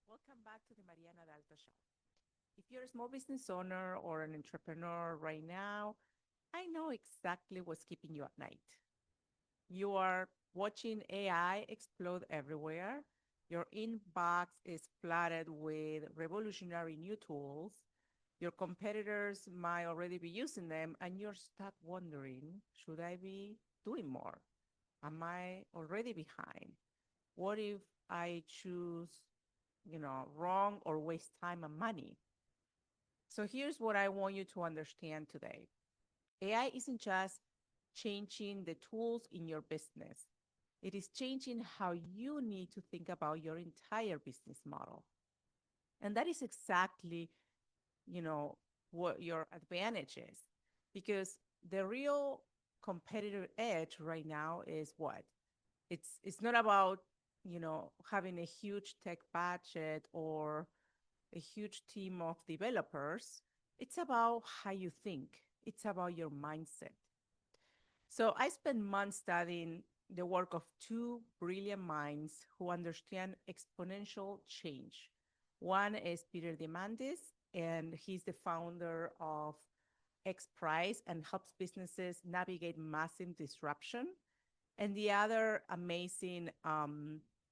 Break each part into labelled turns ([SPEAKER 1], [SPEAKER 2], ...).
[SPEAKER 1] Welcome back to the Mariana Dalto Show. If you're a small business owner or an entrepreneur right now, I know exactly what's keeping you at night. You are watching AI explode everywhere. Your inbox is flooded with revolutionary new tools. Your competitors might already be using them, and you're stuck wondering, should I be doing more? Am I already behind? What if I choose, wrong or waste time and money? So here's what I want you to understand today. AI isn't just changing the tools in your business. It is changing how you need to think about your entire business model. And that is exactly, you know, what your advantage is. Because the real competitive edge right now is what? It's not about, having a huge tech budget or a huge team of developers. It's about how you think. It's about your mindset. So I spent months studying the work of two brilliant minds who understand exponential change. One is Peter Diamantis, and he's the founder of X Prize and helps businesses navigate massive disruption. And the other amazing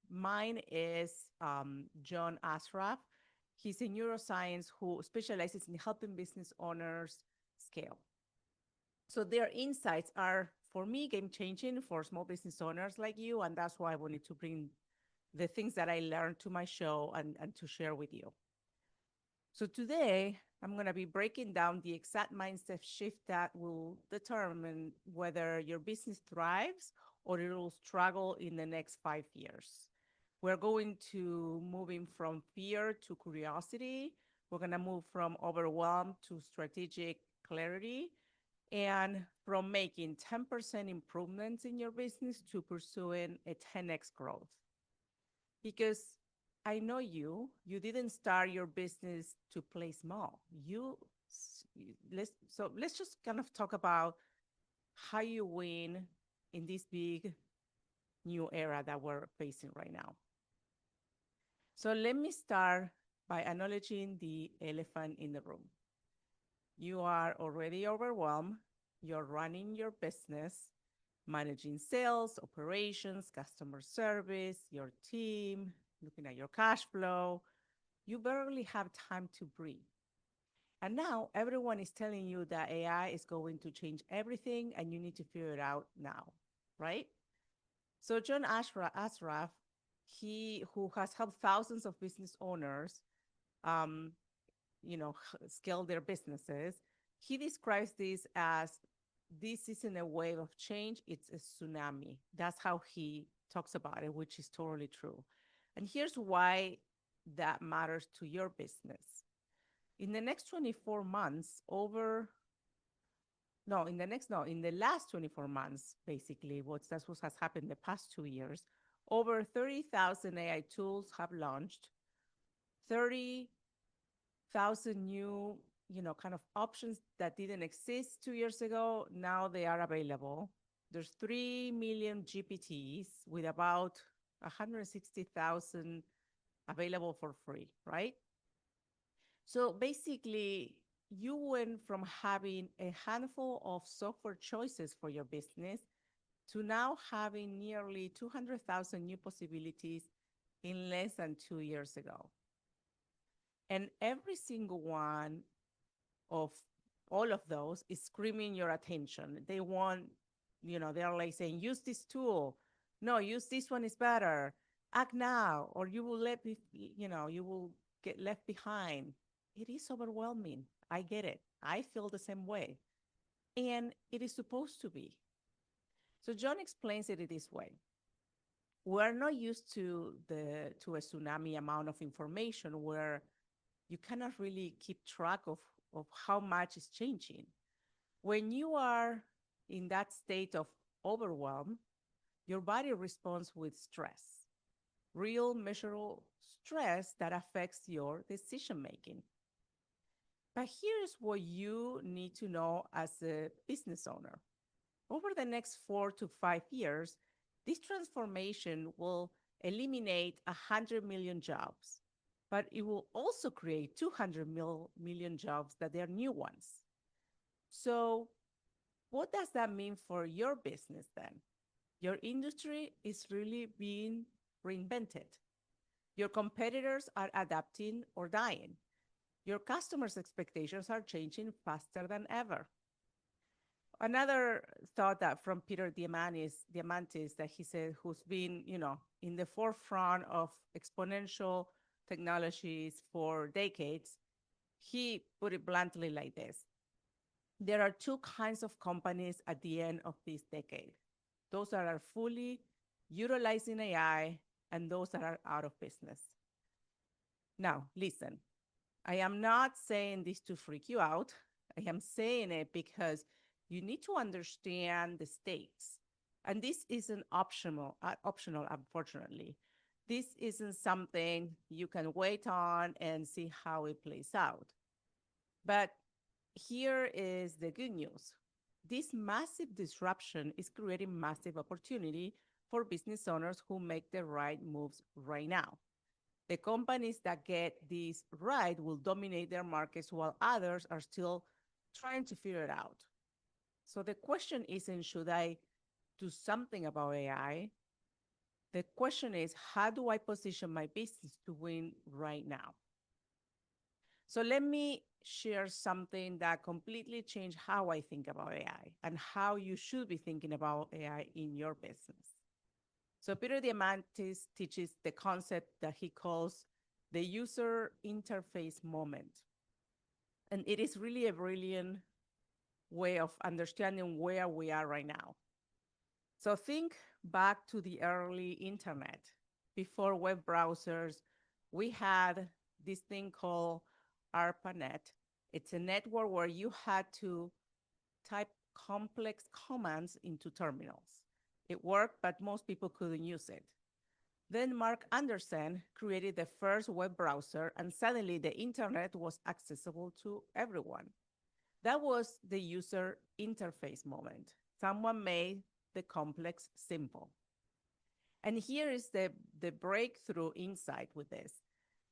[SPEAKER 1] mind is John Asraf. He's a neuroscience who specializes in helping business owners scale. So their insights are, for me, game changing for small business owners like you. And that's why I wanted to bring the things that I learned to my show and to share with you. So today, I'm going to be breaking down the exact mindset shift that will determine whether your business thrives or it will struggle in the next 5 years. We're going to moving from fear to curiosity. We're going to move from overwhelm to strategic clarity, and from making 10% improvements in your business to pursuing a 10x growth. Because I know you didn't start your business to play small. Let's just kind of talk about how you win in this big new era that we're facing right now. So let me start by acknowledging the elephant in the room. You are already overwhelmed. You're running your business, managing sales, operations, customer service, your team, looking at your cash flow. You barely have time to breathe. And now everyone is telling you that AI is going to change everything and you need to figure it out now, right? So John Asraf, he who has helped thousands of business owners, um, scale their businesses, he describes this isn't a wave of change, it's a tsunami. That's how he talks about it, which is totally true. And here's why that matters to your business. In the next 24 months, in the last 24 months, basically, that's what has happened in the past 2 years, over 30,000 AI tools have launched, 30,000 new, kind of options that didn't exist 2 years ago. Now they are available. There's 3 million GPTs with about 160,000 available for free, right? So basically, you went from having a handful of software choices for your business to now having nearly 200,000 new possibilities in less than 2 years ago. And every single one of all of those is screaming your attention. They want, they're like saying, use this tool. No, use this one is better. Act now, or you will get left behind. It is overwhelming. I get it. I feel the same way. And it is supposed to be. So John explains it this way. We're not used to a tsunami amount of information where you cannot really keep track of how much is changing. When you are in that state of overwhelm, your body responds with stress, real measurable stress that affects your decision making. But here's what you need to know as a business owner. Over the next 4 to 5 years, this transformation will eliminate 100 million jobs. but it will also create 200 million jobs that they are new ones. So, what does that mean for your business then? Your industry is really being reinvented. Your competitors are adapting or dying. Your customers' expectations are changing faster than ever. Another thought that from Peter Diamantis that he said, who's been, in the forefront of exponential technologies for decades, he put it bluntly like this. There are two kinds of companies at the end of this decade. Those that are fully utilizing AI and those that are out of business. Now, listen, I am not saying this to freak you out. I am saying it because you need to understand the stakes. And this isn't optional, unfortunately. This isn't something you can wait on and see how it plays out. But here is the good news. This massive disruption is creating massive opportunity for business owners who make the right moves right now. The companies that get this right will dominate their markets while others are still trying to figure it out. So the question isn't, should I do something about AI? The question is, how do I position my business to win right now? So let me share something that completely changed how I think about AI and how you should be thinking about AI in your business. So Peter Diamantis teaches the concept that he calls the user interface moment. And it is really a brilliant way of understanding where we are right now. So think back to the early internet. Before web browsers, we had this thing called ARPANET. It's a network where you had to type complex commands into terminals. It worked, but most people couldn't use it. Then Mark Anderson created the first web browser, and suddenly the internet was accessible to everyone. That was the user interface moment. Someone made the complex simple. And here is the breakthrough insight with this.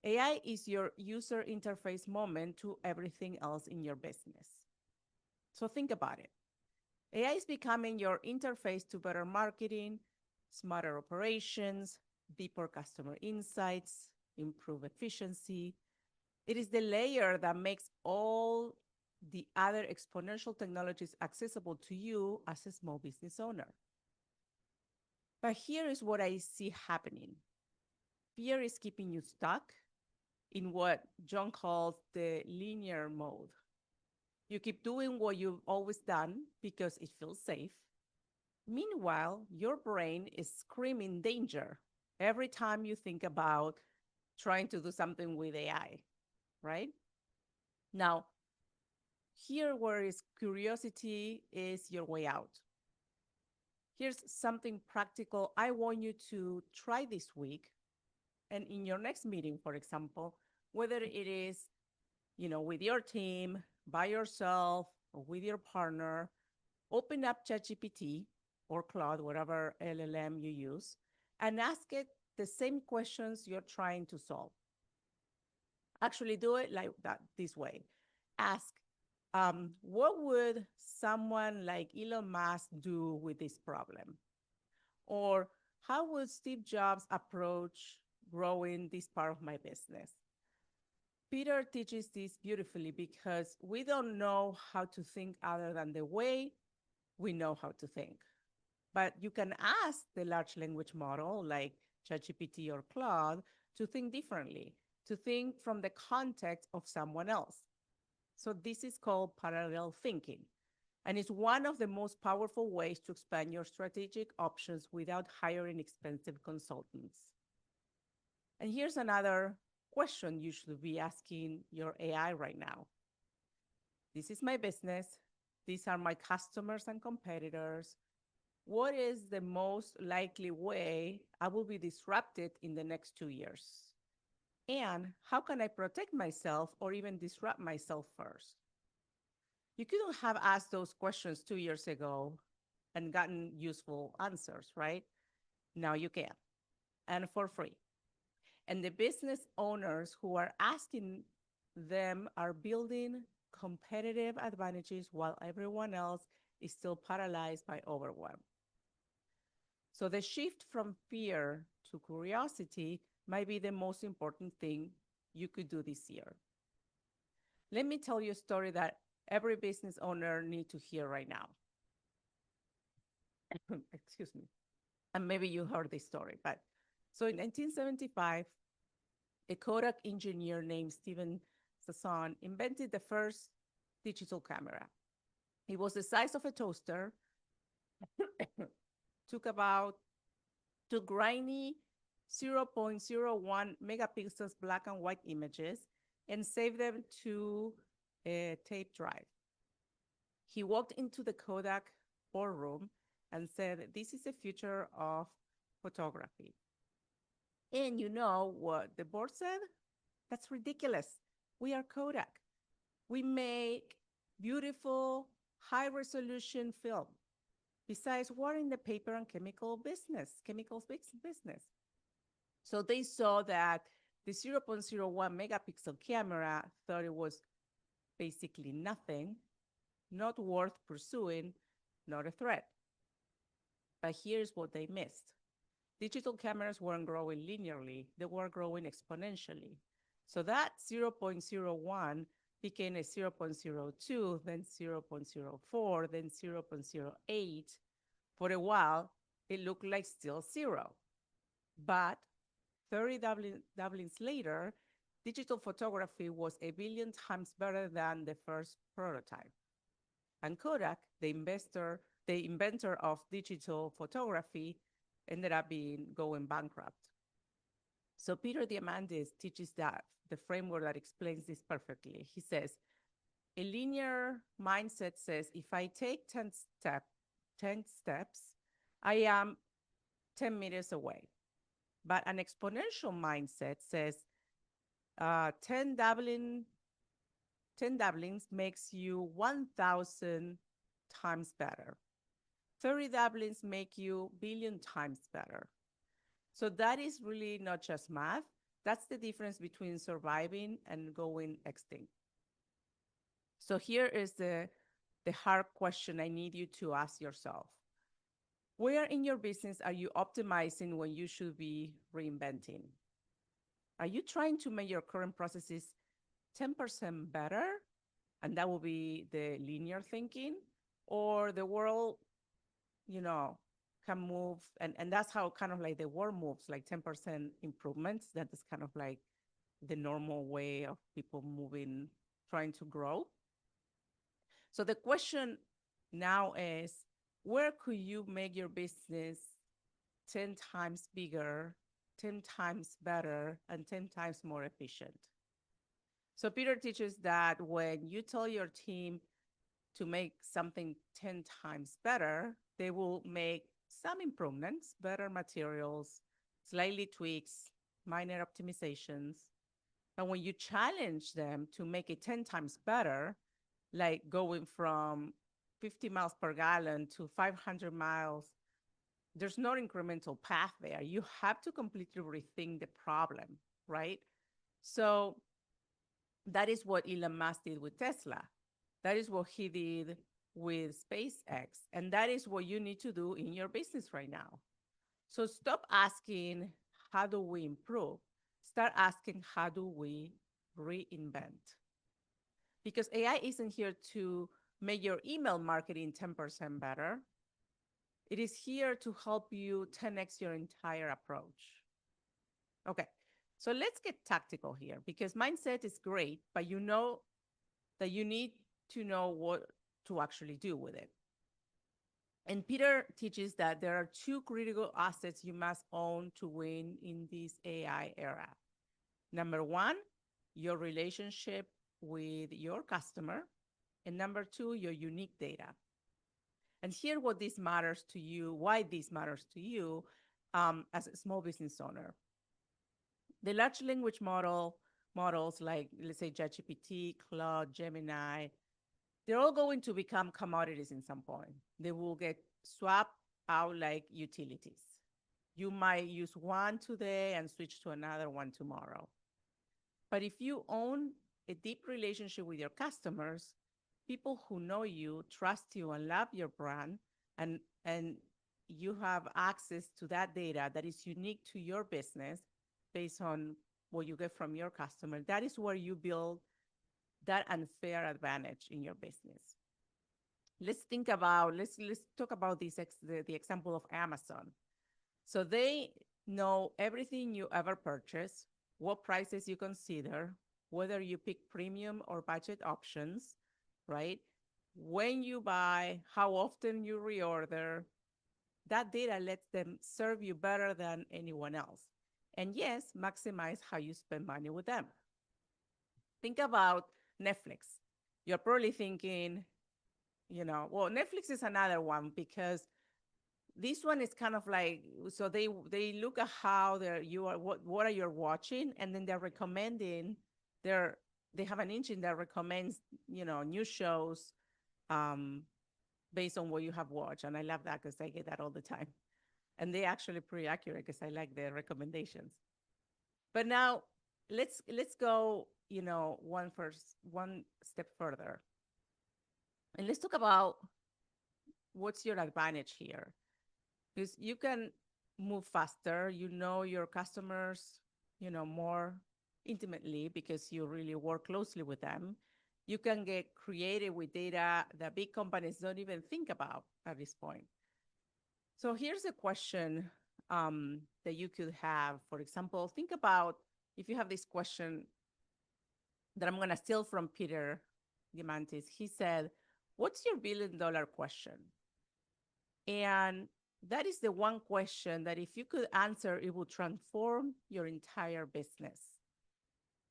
[SPEAKER 1] AI is your user interface moment to everything else in your business. So think about it. AI is becoming your interface to better marketing, smarter operations, deeper customer insights, improve efficiency. It is the layer that makes all the other exponential technologies accessible to you as a small business owner. But here is what I see happening. Fear is keeping you stuck in what John calls the linear mode. You keep doing what you've always done because it feels safe. Meanwhile, your brain is screaming danger every time you think about trying to do something with AI, right? Now, here where is curiosity is your way out. Here's something practical I want you to try this week. And in your next meeting, for example, whether it is, with your team, by yourself, or with your partner, open up ChatGPT or Claude, whatever LLM you use, and ask it the same questions you're trying to solve. Actually, do it like that, this way. Ask, what would someone like Elon Musk do with this problem? Or how would Steve Jobs approach growing this part of my business? Peter teaches this beautifully because we don't know how to think other than the way we know how to think. But you can ask the large language model like ChatGPT or Claude to think differently, to think from the context of someone else. So this is called parallel thinking. And it's one of the most powerful ways to expand your strategic options without hiring expensive consultants. And here's another question you should be asking your AI right now. This is my business. These are my customers and competitors. What is the most likely way I will be disrupted in the next 2 years? And how can I protect myself or even disrupt myself first? You couldn't have asked those questions 2 years ago and gotten useful answers, right? Now you can, and for free. And the business owners who are asking them are building competitive advantages while everyone else is still paralyzed by overwhelm. So the shift from fear to curiosity might be the most important thing you could do this year. Let me tell you a story that every business owner needs to hear right now. Excuse me. And maybe you heard this story, but so in 1975, a Kodak engineer named Steven Sasson invented the first digital camera. It was the size of a toaster, took about two grainy 0.01 megapixels black and white images and saved them to a tape drive. He walked into the Kodak boardroom and said, "This is the future of photography." And you know what the board said? "That's ridiculous. We are Kodak. We make beautiful, high resolution film. Besides, we're in the paper and chemicals business." So they saw that the 0.01 megapixel camera thought it was basically nothing, not worth pursuing, not a threat. But here's what they missed. Digital cameras weren't growing linearly, they were growing exponentially. So that 0.01 became a 0.02, then 0.04, then 0.08. For a while, it looked like still zero. But 30 doublings later, digital photography was a billion times better than the first prototype. And Kodak, the inventor of digital photography, ended up going bankrupt. So Peter Diamantis teaches that the framework that explains this perfectly. He says, a linear mindset says, if I take 10 steps, I am 10 meters away. But an exponential mindset says 10 doublings makes you 1,000 times better. 30 doublings make you billion times better. So that is really not just math. That's the difference between surviving and going extinct. So here is the hard question I need you to ask yourself. Where in your business are you optimizing when you should be reinventing? Are you trying to make your current processes 10% better? And that will be the linear thinking, or the world, can move. And that's how kind of like the world moves, like 10% improvements. That is kind of like the normal way of people moving, trying to grow. So the question now is, where could you make your business 10 times bigger, 10 times better, and 10 times more efficient? So Peter teaches that when you tell your team to make something 10 times better, they will make some improvements, better materials, slightly tweaks, minor optimizations. But when you challenge them to make it 10 times better, like going from 50 miles per gallon to 500 miles, there's no incremental path there. You have to completely rethink the problem, right? So that is what Elon Musk did with Tesla. That is what he did with SpaceX. And that is what you need to do in your business right now. So stop asking, how do we improve? Start asking, how do we reinvent? Because AI isn't here to make your email marketing 10% better. It is here to help you 10x your entire approach. Okay, so let's get tactical here, because mindset is great, but you know that you need to know what to actually do with it. And Peter teaches that there are two critical assets you must own to win in this AI era. Number one, your relationship with your customer. And number two, your unique data. And here what this matters to you, why this matters to you as a small business owner. The large language models like, let's say, ChatGPT, Claude, Gemini, they're all going to become commodities in some point. They will get swapped out like utilities. You might use one today and switch to another one tomorrow. But if you own a deep relationship with your customers, people who know you, trust you, and love your brand, and you have access to that data that is unique to your business based on what you get from your customer, that is where you build that unfair advantage in your business. Let's talk about the example of Amazon. So they know everything you ever purchase, what prices you consider, whether you pick premium or budget options, right? When you buy, how often you reorder. That data lets them serve you better than anyone else. And yes, maximize how you spend money with them. Think about Netflix. You're probably thinking, well, Netflix is another one because this one is kind of like, so they look at how what are you watching, and then they're recommending their they have an engine that recommends new shows um based on what you have watched. And I love that because I get that all the time, and they actually pretty accurate because I like their recommendations. But now let's go one step further, and let's talk about what's your advantage here, because you can move faster. You know your customers, more intimately because you really work closely with them. You can get creative with data that big companies don't even think about at this point. So here's a question that you could have. For example, think about if you have this question that I'm going to steal from Peter Diamantis. He said, "What's your $1 billion question?" And that is the one question that if you could answer, it will transform your entire business.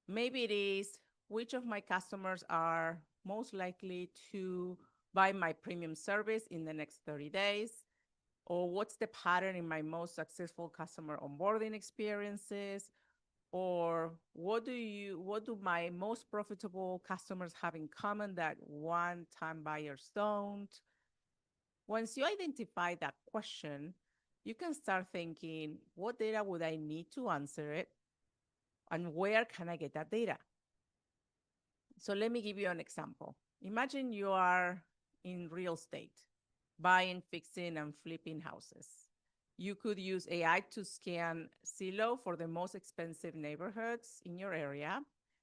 [SPEAKER 1] Maybe it is, which of my customers are most likely to buy my premium service in the next 30 days? Or what's the pattern in my most successful customer onboarding experiences? Or what do my most profitable customers have in common that one-time buyers don't? Once you identify that question, you can start thinking, what data would I need to answer it? And where can I get that data? So let me give you an example. Imagine you are in real estate, buying, fixing, and flipping houses. You could use AI to scan Zillow for the most expensive neighborhoods in your area,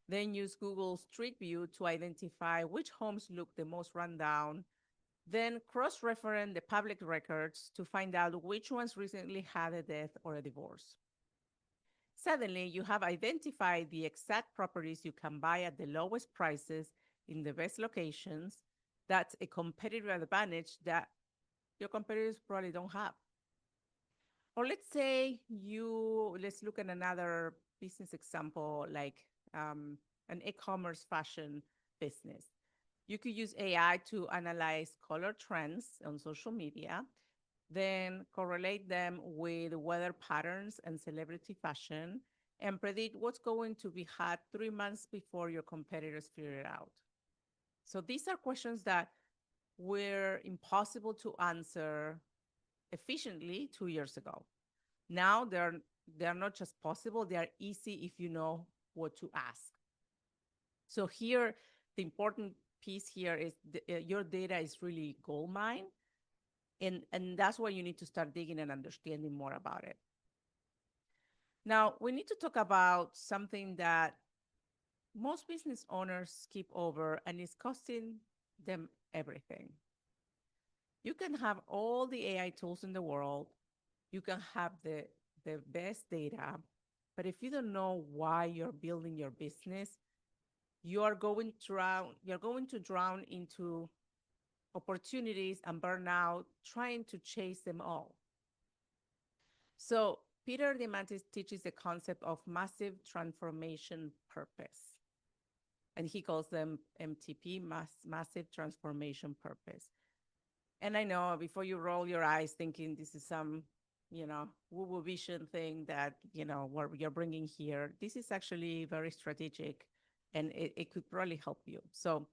[SPEAKER 1] then use Google Street View to identify which homes look the most rundown, then cross-reference the public records to find out which ones recently had a death or a divorce. Suddenly, you have identified the exact properties you can buy at the lowest prices in the best locations. That's a competitive advantage that your competitors probably don't have. Or let's look at another business example, like an e-commerce fashion business. You could use AI to analyze color trends on social media, then correlate them with weather patterns and celebrity fashion, and predict what's going to be hot 3 months before your competitors figure it out. So these are questions that were impossible to answer efficiently 2 years ago. Now they're not just possible, they are easy if you know what to ask. So here, the important piece here is your data is really gold mine. And that's why you need to start digging and understanding more about it. Now, we need to talk about something that most business owners skip over and is costing them everything. You can have all the AI tools in the world. You can have the best data. But if you don't know why you're building your business, you're going to drown into opportunities and burnout trying to chase them all. So Peter Diamantis teaches the concept of massive transformation purpose. And he calls them MTP, massive transformation purpose. And I know before you roll your eyes thinking this is some, woo-woo vision thing that, what you're bringing here, this is actually very strategic and it could probably help you. So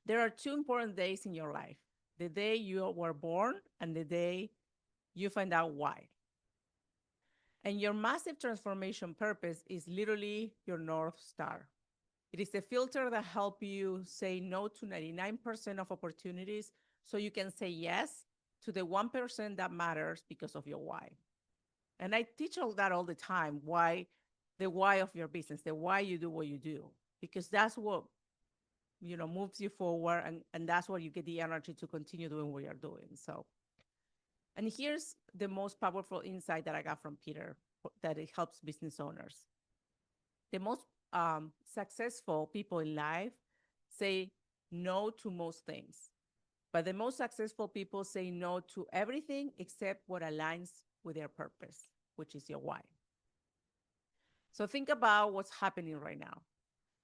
[SPEAKER 1] there are two important days in your life: the day you were born and the day you find out why. And your massive transformation purpose is literally your North Star. It is a filter that helps you say no to 99% of opportunities so you can say yes to the 1% that matters because of your why. And I teach all that all the time, why the why of your business, the why you do what you do, because that's what moves you forward, and that's what you get the energy to continue doing what you're doing. So, and here's the most powerful insight that I got from Peter that it helps business owners. The most successful people in life say no to most things, but the most successful people say no to everything except what aligns with their purpose, which is your why. So think about what's happening right now.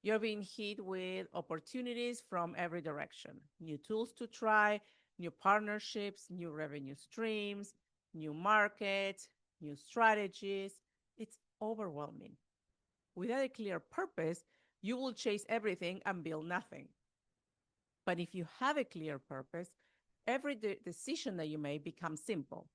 [SPEAKER 1] You're being hit with opportunities from every direction, new tools to try, new partnerships, new revenue streams, new markets, new strategies. It's overwhelming. Without a clear purpose, you will chase everything and build nothing. But if you have a clear purpose, every decision that you make becomes simple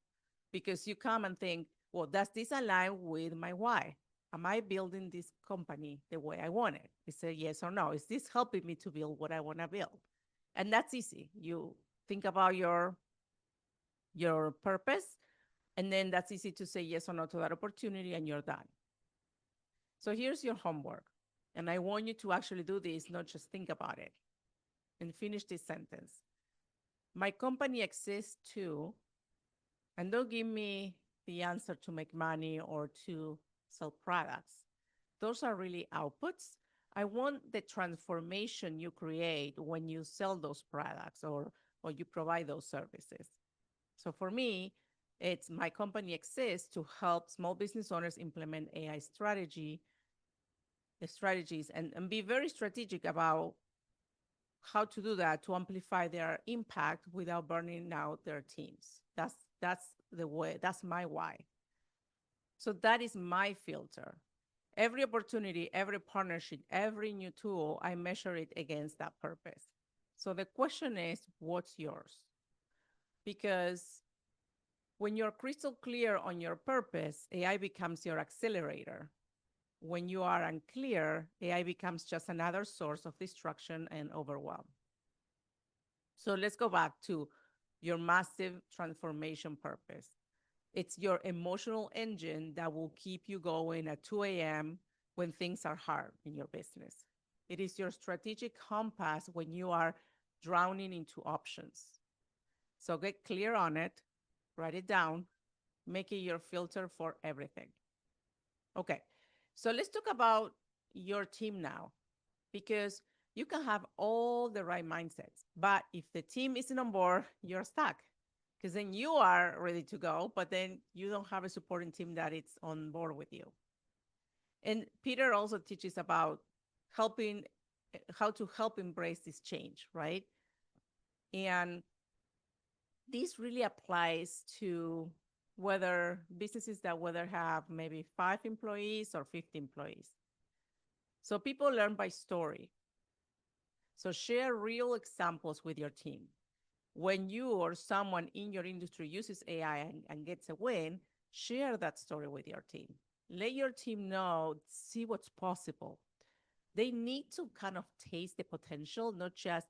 [SPEAKER 1] because you come and think, well, does this align with my why? Am I building this company the way I want it? It's a yes or no. Is this helping me to build what I want to build? And that's easy. You think about your purpose, and then that's easy to say yes or no to that opportunity, and you're done. So here's your homework. And I want you to actually do this, not just think about it. And finish this sentence. My company exists to, and don't give me the answer to make money or to sell products. Those are really outputs. I want the transformation you create when you sell those products or you provide those services. So for me, it's my company exists to help small business owners implement AI strategies and be very strategic about how to do that to amplify their impact without burning out their teams. That's the way, that's my why. So that is my filter. Every opportunity, every partnership, every new tool, I measure it against that purpose. So the question is, what's yours? Because when you're crystal clear on your purpose, AI becomes your accelerator. When you are unclear, AI becomes just another source of distraction and overwhelm. So let's go back to your massive transformation purpose. It's your emotional engine that will keep you going at 2 a.m. when things are hard in your business. It is your strategic compass when you are drowning into options. So get clear on it, write it down, make it your filter for everything. Okay, so let's talk about your team now, because you can have all the right mindsets, but if the team isn't on board, you're stuck. Because then you are ready to go, but then you don't have a supporting team that is on board with you. And Peter also teaches about how to help embrace this change, right? And this really applies to whether businesses that whether have maybe 5 employees or 50 employees. So people learn by story. So share real examples with your team. When you or someone in your industry uses AI and gets a win, share that story with your team. Let your team know, see what's possible. They need to kind of taste the potential, not just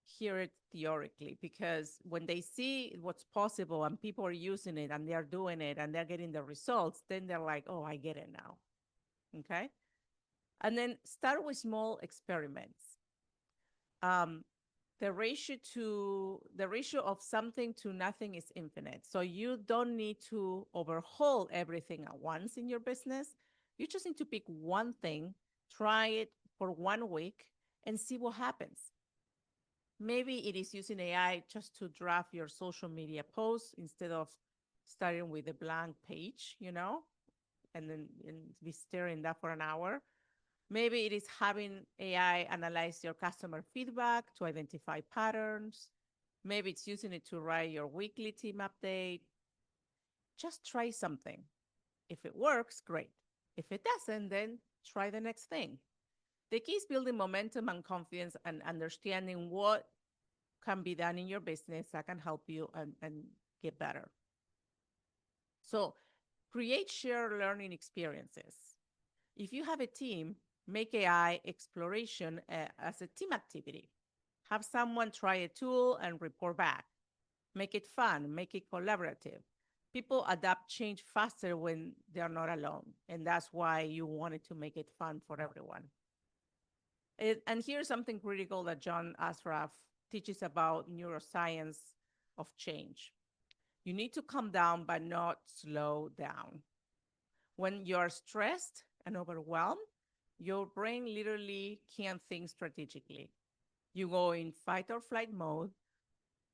[SPEAKER 1] hear it theoretically, because when they see what's possible and people are using it and they're doing it and they're getting the results, then they're like, oh, I get it now. Okay? And then start with small experiments. The ratio of something to nothing is infinite. So you don't need to overhaul everything at once in your business. You just need to pick one thing, try it for 1 week, and see what happens. Maybe it is using AI just to draft your social media posts instead of starting with a blank page, and then be staring that for an hour. Maybe it is having AI analyze your customer feedback to identify patterns. Maybe it's using it to write your weekly team update. Just try something. If it works, great. If it doesn't, then try the next thing. The key is building momentum and confidence and understanding what can be done in your business that can help you and get better. So Create shared learning experiences. If you have a team, make AI exploration as a team activity. Have someone try a tool and report back. Make it fun, make it collaborative. People adapt change faster when they're not alone. And that's why you wanted to make it fun for everyone. And here's something critical that John Asraf teaches about neuroscience of change. You need to calm down, but not slow down. When you're stressed and overwhelmed, your brain literally can't think strategically. You go in fight or flight mode.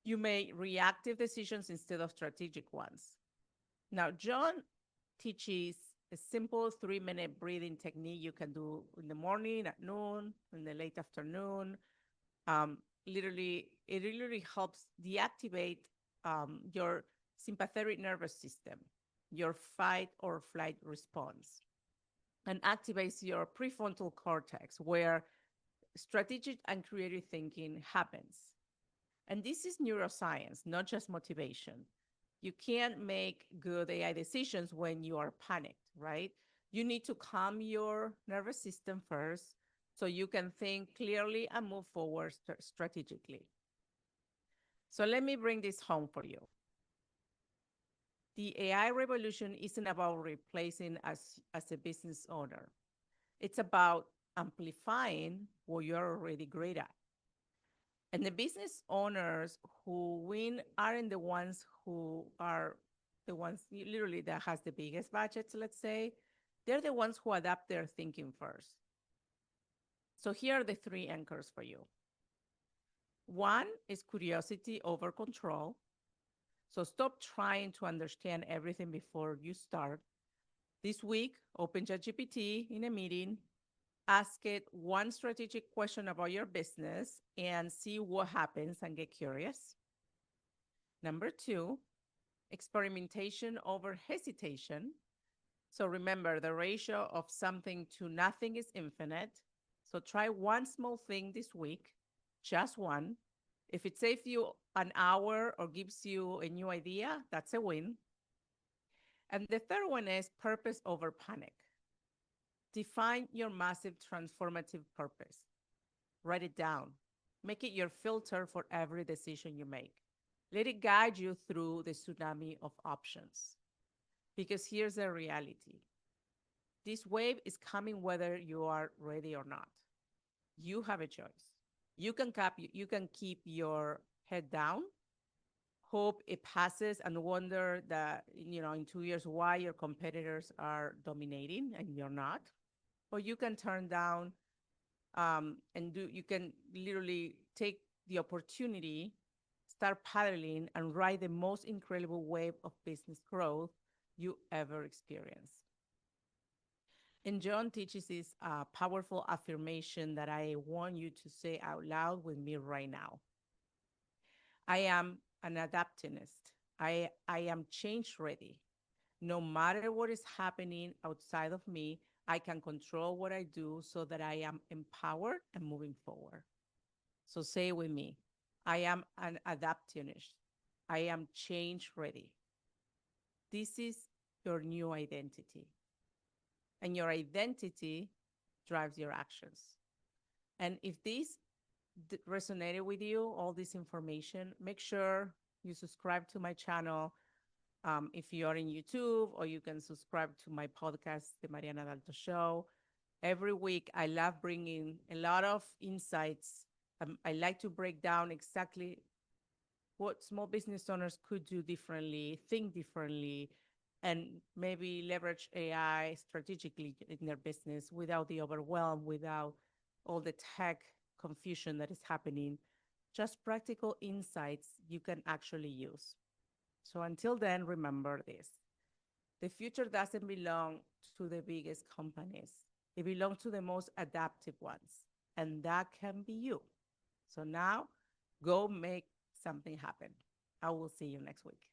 [SPEAKER 1] You make reactive decisions instead of strategic ones. Now, John teaches a simple 3-minute breathing technique you can do in the morning, at noon, in the late afternoon. It literally helps deactivate your sympathetic nervous system, your fight or flight response, and activates your prefrontal cortex, where strategic and creative thinking happens. And this is neuroscience, not just motivation. You can't make good AI decisions when you are panicked, right? You need to calm your nervous system first so you can think clearly and move forward strategically. So let me bring this home for you. The AI revolution isn't about replacing us as a business owner. It's about amplifying what you're already great at. And the business owners who win aren't the ones who are the ones literally that has the biggest budgets, let's say. They're the ones who adapt their thinking first. So here are the 3 anchors for you. One is curiosity over control. So stop trying to understand everything before you start. This week, open ChatGPT in a meeting, ask it one strategic question about your business and see what happens and get curious. Number 2, experimentation over hesitation. So remember, the ratio of something to nothing is infinite. So try one small thing this week, just one. If it saves you an hour or gives you a new idea, that's a win. And the third one is purpose over panic. Define your massive transformative purpose. Write it down. Make it your filter for every decision you make. Let it guide you through the tsunami of options. Because here's the reality. This wave is coming whether you are ready or not. You have a choice. You can keep your head down, hope it passes, and wonder that, in 2 years why your competitors are dominating and you're not. Or you can turn down you can literally take the opportunity, start paddling, and ride the most incredible wave of business growth you ever experience. And John teaches this powerful affirmation that I want you to say out loud with me right now. I am an adaptionist. I am change ready. No matter what is happening outside of me, I can control what I do so that I am empowered and moving forward. So say it with me. I am an adaptionist. I am change ready. This is your new identity. And your identity drives your actions. And if this resonated with you, all this information, make sure you subscribe to my channel. If you are in YouTube, or you can subscribe to my podcast, The Mariana Dalto Show. Every week, I love bringing a lot of insights. I like to break down exactly what small business owners could do differently, think differently, and maybe leverage AI strategically in their business without the overwhelm, without all the tech confusion that is happening. Just practical insights you can actually use. So until then, remember this. The future doesn't belong to the biggest companies. It belongs to the most adaptive ones. And that can be you. So now, go make something happen. I will see you next week.